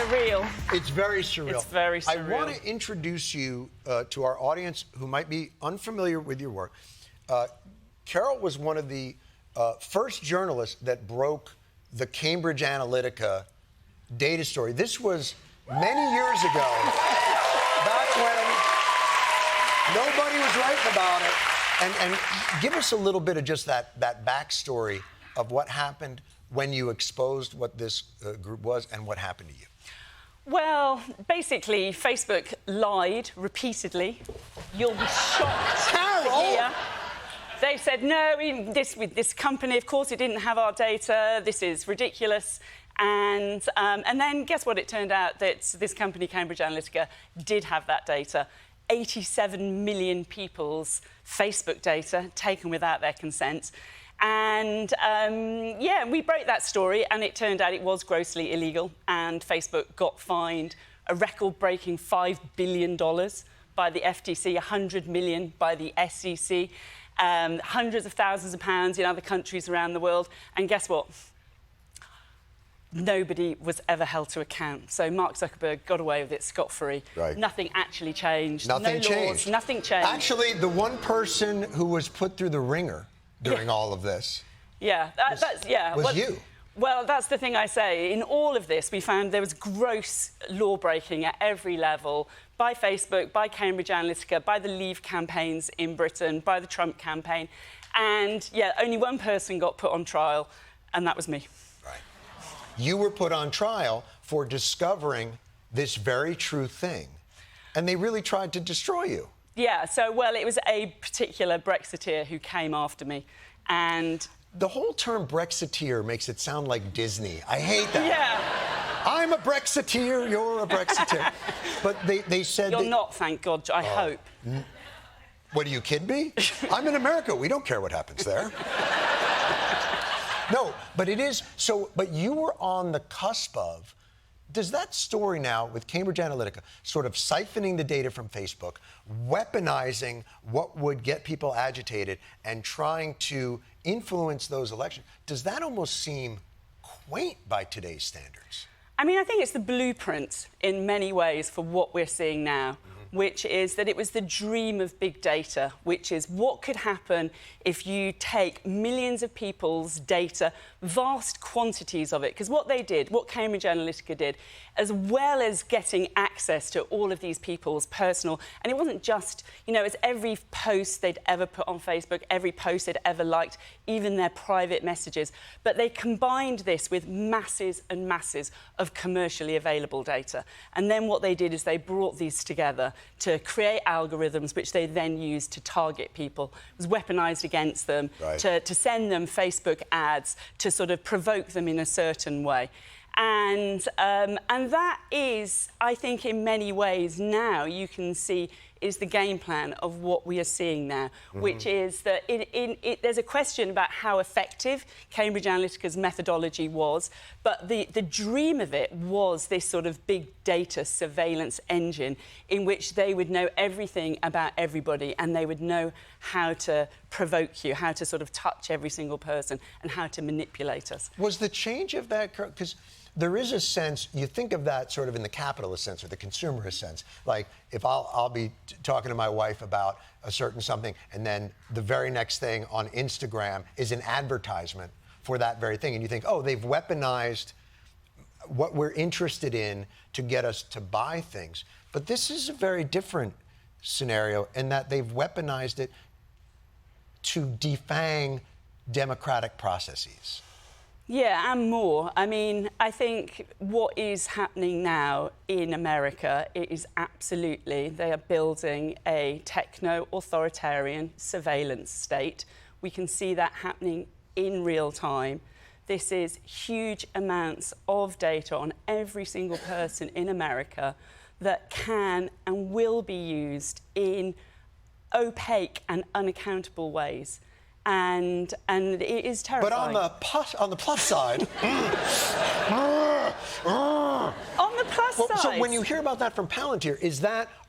surreal. It's very surreal. It's very surreal. I want to introduce you to our audience who might be unfamiliar with your work. Carole was one of the first journalists that broke the Cambridge Analytica data story. This was many years ago, back when nobody was writing about it. And give us a little bit of just that backstory of what happened when you exposed what this group was and what happened to you. Well, basically, Facebook lied repeatedly. You'll be shocked to hear. They said, no, with this company, of course, it didn't have our data. This is ridiculous. And then guess what? It turned out that this company, Cambridge Analytica, did have that data. 87 million people's Facebook data taken without their consent. And, yeah, we broke that story, and it turned out it was grossly illegal, and Facebook got fined a record-breaking $5 billion by the FTC, $100 million by the SEC, hundreds of thousands of pounds in other countries around the world. And guess what? Nobody was ever held to account. So Mark Zuckerberg got away with it scot-free. Right. Nothing actually changed. Nothing changed. Nothing changed. Actually, the one person who was put through the ringer during all of this was you. Well, that's the thing I say. In all of this, we found there was gross law-breaking at every level by Facebook, by Cambridge Analytica, by the Leave campaigns in Britain, by the Trump campaign. And, yeah, only one person got put on trial, and that was me. Right. You were put on trial for discovering this very true thing, and they really tried to destroy you. Yeah, so, well, it was a particular Brexiteer who came after me, and... The whole term Brexiteer makes it sound like Disney. I hate that. Yeah. I'm a Brexiteer, you're a Brexiteer. But they said... You're not, thank God, I hope. What, are you kidding me? I'm in America. We don't care what happens there. No, but it is... So, but you were on the cusp of... Does that story now, with Cambridge Analytica, sort of siphoning the data from Facebook, weaponizing what would get people agitated and trying to influence those elections, does that almost seem quaint by today's standards? I mean, I think it's the blueprint in many ways for what we're seeing now, which is that it was the dream of big data, which is what could happen if you take millions of people's data, vast quantities of it. Because what they did, what Cambridge Analytica did, as well as getting access to all of these people's personal... And it wasn't just, you know, it's every post they'd ever put on Facebook, every post they'd ever liked, even their private messages. But they combined this with masses and masses of commercially available data. And then what they did is they brought these together to create algorithms which they then used to target people. It was weaponized against them, right, to send them Facebook ads, to sort of provoke them in a certain way. And that is, I think, in many ways now you can see is the game plan of what we are seeing now, which is that there's a question about how effective Cambridge Analytica's methodology was, but the dream of it was this sort of big data surveillance engine in which they would know everything about everybody and they would know how to provoke you, how to sort of touch every single person and how to manipulate us. Was the change of that... Because there is a sense, you think of that sort of in the capitalist sense or the consumerist sense, like if I'll be talking to my wife about a certain something and then the very next thing on Instagram is an advertisement for that very thing, and you think, oh, they've weaponized what we're interested in to get us to buy things. But this is a very different scenario in that they've weaponized it to defang democratic processes. Yeah, and more. I mean, I think what is happening now in America is absolutely, they are building a techno-authoritarian surveillance state. We can see that happening in real time. This is huge amounts of data on every single person in America that can and will be used in opaque and unaccountable ways. And it is terrifying. But on the plus side... On the plus side... So when you hear about that from Palantir,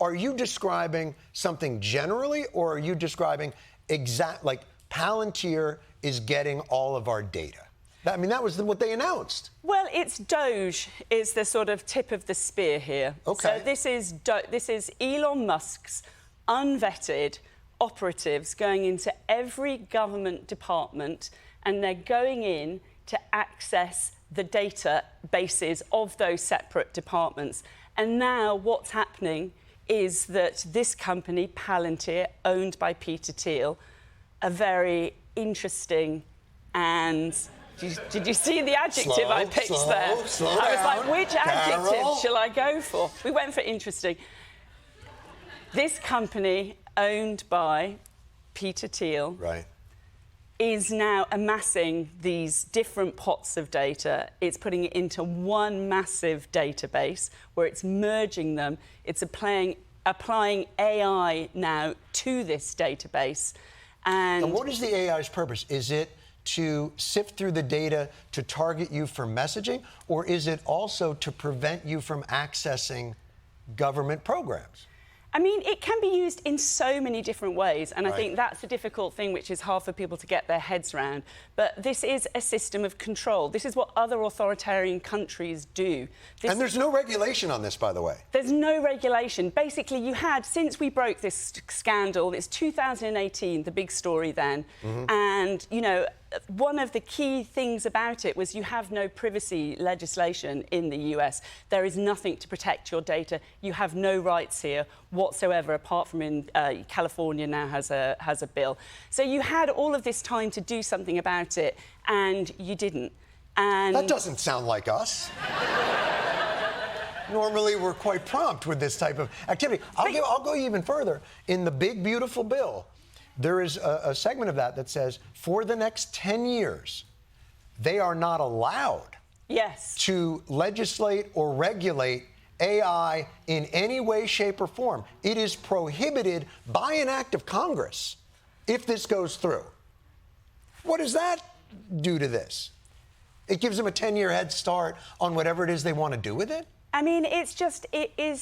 are you describing something generally, or are you describing like Palantir is getting all of our data? I mean, that was what they announced. Well, it's Doge is the sort of tip of the spear here. Okay. So this is Elon Musk's unvetted operatives going into every government department, and they're going in to access the databases of those separate departments. And now what's happening is that this company, Palantir, owned by Peter Thiel, a very interesting and... Did you see the adjective I picked there? Slow I was like, down, which adjective Carole. shall I go for? We went for interesting. This company, owned by Peter Thiel, Right. is now amassing these different pots of data. It's putting it into one massive database where it's merging them. It's applying AI now to this database. And what is the AI's purpose? Is it to sift through the data to target you for messaging, or is it also to prevent you from accessing government programs? I mean, it can be used in so many different ways, and I Right. think that's the difficult thing, which is hard for people to get their heads around. But this is a system of control. This is what other authoritarian countries do. And there's no regulation on this, by the way. There's no regulation. Basically, you had, since we broke this scandal, it's 2018, the big story then, and, you know, one of the key things about it was you have no privacy legislation in the US. There is nothing to protect your data. You have no rights here whatsoever, apart from in California now has a bill. So you had all of this time to do something about it, and you didn't. And That doesn't sound like us. Normally, we're quite prompt with this type of activity. I'll go even further. In the big, beautiful bill, there is a segment of that says, for the next 10 years, they are not allowed to legislate or regulate AI in any way, shape, or form. It is prohibited by an act of Congress if this goes through. What does that do to this? It gives them a 10-year head start on whatever it is they want to do with it? I mean, it is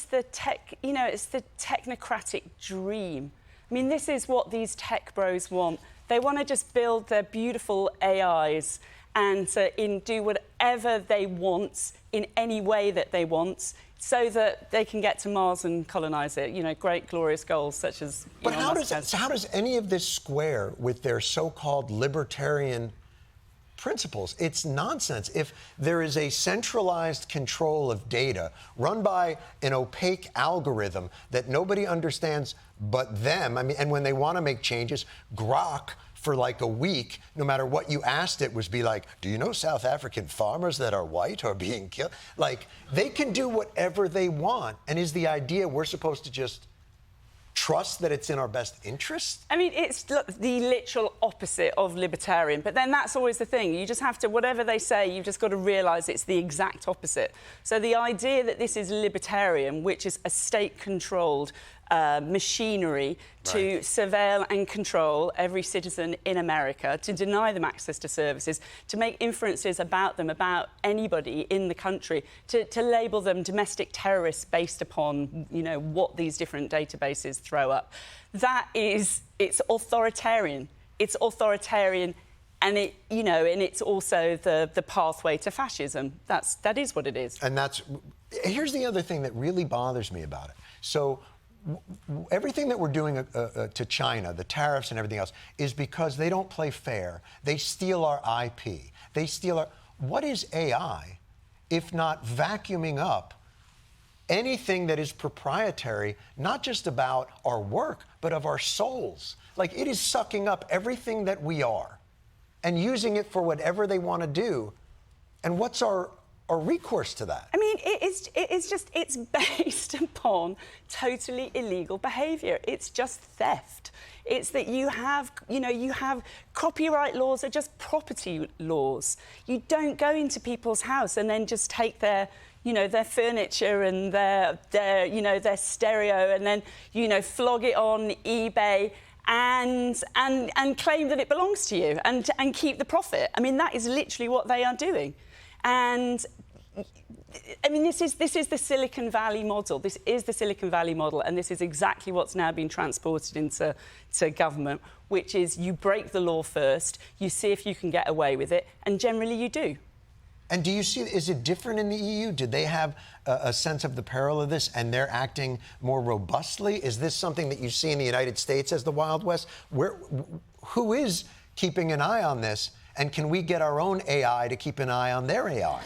the it's the technocratic dream. I mean, this is what these tech bros want. They want to just build their beautiful AIs and do whatever they want in any way that they want, so that they can get to Mars and colonize it. You know, great, glorious goals such as. But how does any of this square with their so-called libertarian principles? It's nonsense. If there is a centralized control of data run by an opaque algorithm that nobody understands but them, I mean, and when they want to make changes, Grok for like a week, no matter what you asked it, was be like, do you know South African farmers that are white are being killed? Like, they can do whatever they want. And is the idea we're supposed to just trust that it's in our best interest? I mean, it's the literal opposite of libertarian, but then that's always the thing. You just have to, whatever they say, you've just got to realise it's the exact opposite. So the idea that this is libertarian, which is a state-controlled machinery to surveil and control every citizen in America, to deny them access to services, to make inferences about them, about anybody in the country, to label them domestic terrorists based upon, you know, what these different databases throw up. It's authoritarian. It's authoritarian, and it's also the pathway to fascism. That is what it is. And here's the other thing that really bothers me about it. So everything that we're doing to China, the tariffs and everything else, is because they don't play fair. They steal our IP. They steal our... What is AI if not vacuuming up anything that is proprietary, not just about our work, but of our souls? Like, it is sucking up everything that we are and using it for whatever they want to do. And what's our recourse to that? I mean, it's based upon totally illegal behaviour. It's just theft. It's that you have copyright laws are just property laws. You don't go into people's house and then just take their furniture and their stereo and then, flog it on eBay and claim that it belongs to you and keep the profit. I mean, that is literally what they are doing. And I mean, this is the Silicon Valley model. This is the Silicon Valley model, and this is exactly what's now been transported into government, which is you break the law first, you see if you can get away with it, and generally you do. And do you see, is it different in the EU? Did they have a sense of the peril of this and they're acting more robustly? Is this something that you see in the United States as the Wild West? Who is keeping an eye on this? And can we get our own AI to keep an eye on their AI?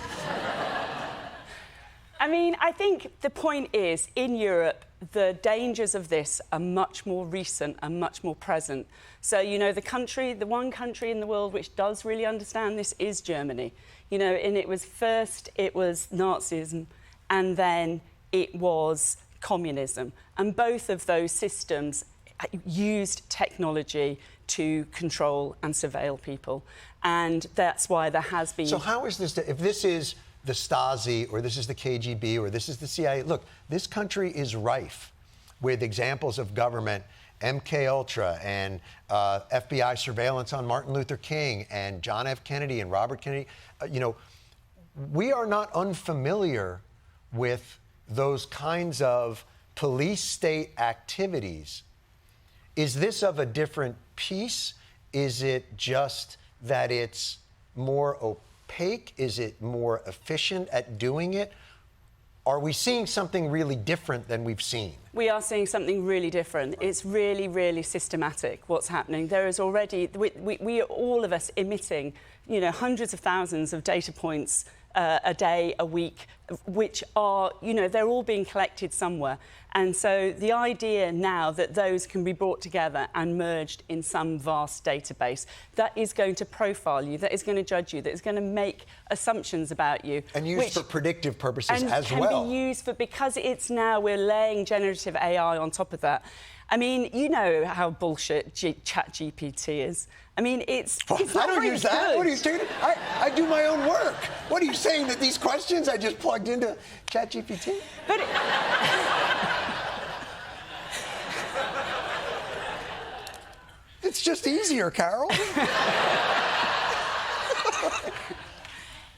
I mean, I think the point is, in Europe, the dangers of this are much more recent and much more present. So, you know, the one country in the world which does really understand this is Germany. You know, and it was Nazism, and then it was communism. And both of those systems used technology to control and surveil people. And that's why there has been... So how is this... If this is the Stasi, or this is the KGB, or this is the CIA, look, this country is rife with examples of government, MKUltra and FBI surveillance on Martin Luther King and John F. Kennedy and Robert Kennedy. You know, we are not unfamiliar with those kinds of police state activities. Is this of a different piece? Is it just that it's more opaque? Is it more efficient at doing it? Are we seeing something really different than we've seen? We are seeing something really different. It's really, really systematic, what's happening. There is already... We are, all of us, emitting, you know, hundreds of thousands of data points a day, a week, which are, you know, they're all being collected somewhere. And so the idea now that those can be brought together and merged in some vast database that is going to profile you, that is going to judge you, that is going to make assumptions about you. And used for predictive purposes as well. And can be used for, because it's now, we're laying generative AI on top of that. I mean, you know how bullshit ChatGPT is. I mean, it's I don't use that. What are you saying? I do my own work. What are you saying, that these questions I just plugged into ChatGPT? But it's just easier, Carole.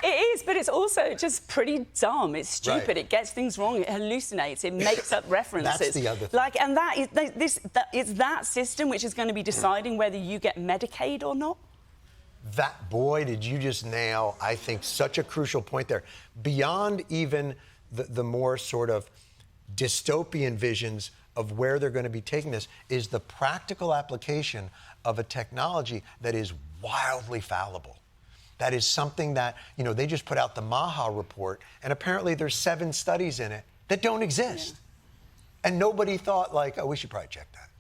It is, but it's also just pretty dumb. It's stupid. Right. It gets things wrong. It hallucinates. It makes up references. That's the other thing. Like, and it's that system which is going to be deciding whether you get Medicaid or not. That, boy, did you just nail, I think, such a crucial point there. Beyond even the more sort of dystopian visions of where they're going to be taking this is the practical application of a technology that is wildly fallible. That is something that, you know, they just put out the Maha report, and apparently there's 7 studies in it that don't exist. Yeah. And nobody thought, like, oh, we should probably check that.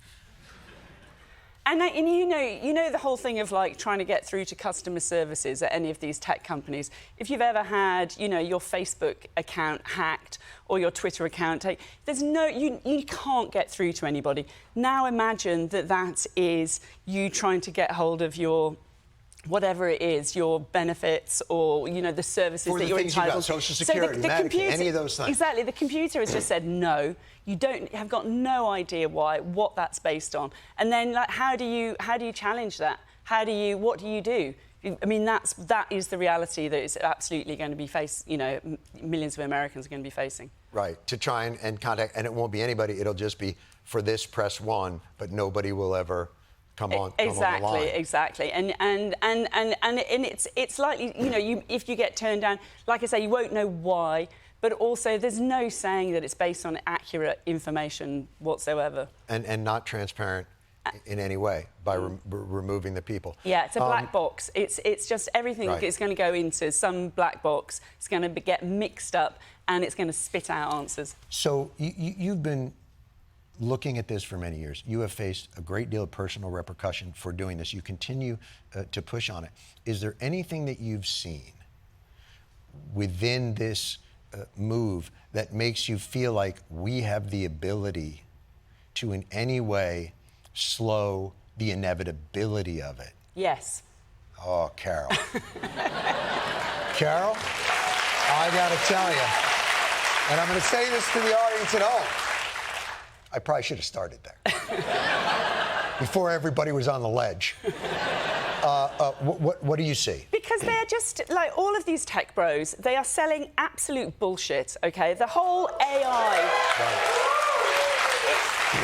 And you know the whole thing of, like, trying to get through to customer services at any of these tech companies. If you've ever had, you know, your Facebook account hacked or your Twitter account there's no... You can't get through to anybody. Now imagine that is you trying to get hold of your... whatever it is, your benefits or, you know, the services that you're entitled to. Social Security, Medicaid, any of those things. Exactly. The computer has just said no. You have got no idea what that's based on. And then, like, how do you challenge that? What do you do? I mean, that is the reality that is absolutely going to be millions of Americans are going to be facing. Right. To try and contact, and it won't be anybody. It'll just be, for this, press 1, but nobody will ever come on the line. Exactly. And it's likely, you know, if you get turned down, like I say, you won't know why, but also there's no saying that it's based on accurate information whatsoever. And not transparent in any way by removing the people. Yeah, it's a black box. It's just everything is going to go into some black box. It's going to get mixed up and it's going to spit out answers. So you've been looking at this for many years. You have faced a great deal of personal repercussion for doing this. You continue to push on it. Is there anything that you've seen within this move that makes you feel like we have the ability to in any way slow the inevitability of it? Yes. Oh, Carole. Carole, I gotta tell you, and I'm gonna say this to the audience at home, I probably should have started there before everybody was on the ledge. What do you see? Because they're just, like, all of these tech bros, they are selling absolute bullshit, OK? The whole AI...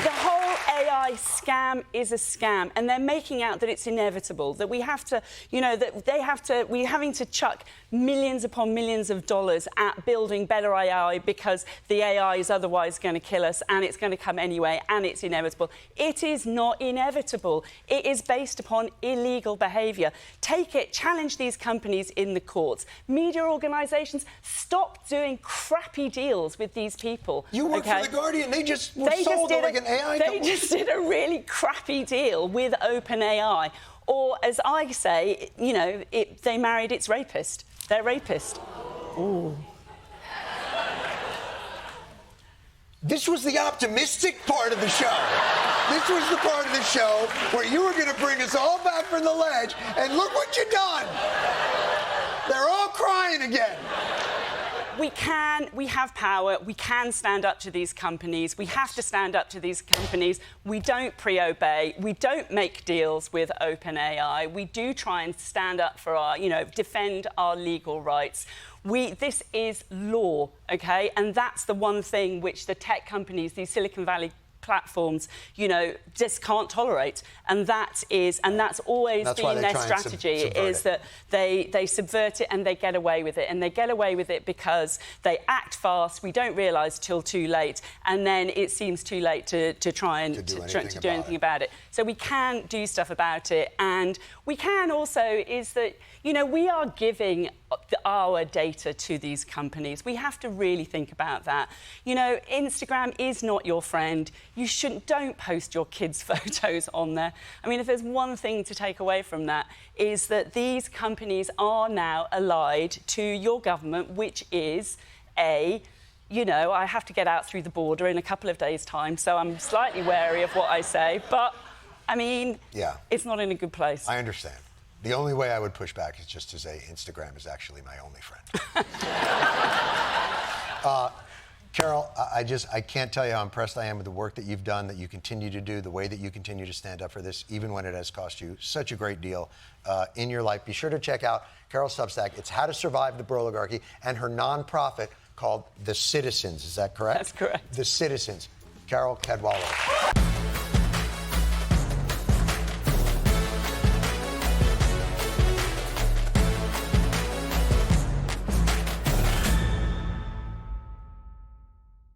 The whole AI scam is a scam, and they're making out that it's inevitable, that we have to, you know, that we're having to chuck millions upon millions of dollars at building better AI because the AI is otherwise going to kill us and it's going to come anyway and it's inevitable. It is not inevitable. It is based upon illegal behaviour. Take it, challenge these companies in the courts. Media organisations, stop doing crappy deals with these people. You work for The Guardian. They just were sold like an AI company. They just did a really crappy deal with OpenAI. Or, as I say, you know, they married its rapist. They're rapist. Ooh. This was the optimistic part of the show. This was the part of the show where you were going to bring us all back from the ledge, and look what you've done. They're all crying again. We have power, we can stand up to these companies, we have to stand up to these companies. We don't pre-obey, we don't make deals with OpenAI, we do try and stand up for our, you know, defend our legal rights. This is law, OK? And that's the one thing which the tech companies, these Silicon Valley platforms, you know, just can't tolerate, and that's always been their strategy, is that they subvert it and they get away with it, and they get away with it because they act fast. We don't realise till too late, and then it seems too late to try and do anything about it. So we can do stuff about it, and we can also is that, you know, we are giving our data to these companies. We have to really think about that. You know, Instagram is not your friend. You don't post your kids' photos on there. I mean, if there's one thing to take away from that, is that these companies are now allied to your government, which is you know, I have to get out through the border in a couple of days' time, so I'm slightly wary of what I say, but, I mean, it's not in a good place. I understand. The only way I would push back is just to say Instagram is actually my only friend. Carole, I can't tell you how impressed I am with the work that you've done, that you continue to do, the way that you continue to stand up for this, even when it has cost you such a great deal in your life. Be sure to check out Carole's Substack. It's How to Survive the Broligarchy, and her nonprofit called The Citizens. Is that correct? That's correct. The Citizens. Carole Cadwalladr.